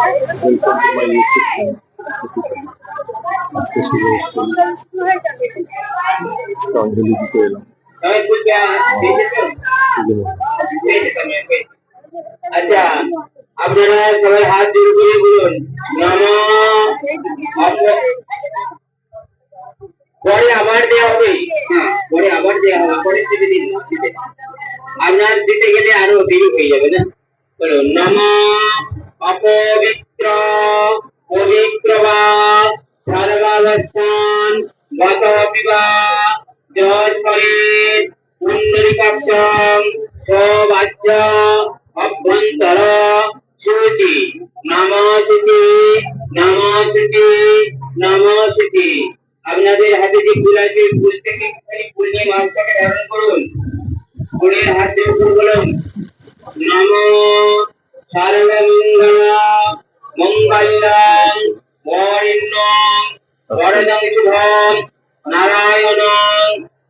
Welcome to my YouTube channel. আজকে শুরু হচ্ছে অঞ্জলি দিতে এলাম। আচ্ছা, আপনারা সবাই হাত জোড় করে বলুন নমো। পরে আবার দেওয়া হবে, পরে আবার দেওয়া হবে, পরে দিতে দিন। আপনার দিতে গেলে আরো দেরি হয়ে যাবে না। বলো নমো অপবিত্র পবিত্র বা সর্বাবস্থান গত বিবা জয়স্বরের পুণ্ডরিকাক্ষম সৌভাগ্য অভ্যন্তর শুচি নমস্তি নমস্তি নমস্তি। আপনাদের হাতে যে ফুল আছে ফুল থেকে ফুল নিয়ে মাছটাকে ধারণ করুন। ফুলের হাতে ফুল বলুন নমো সর্বমঙ্গল মঙ্গলং বরেণ্যং বরদং শুভং নারায়ণং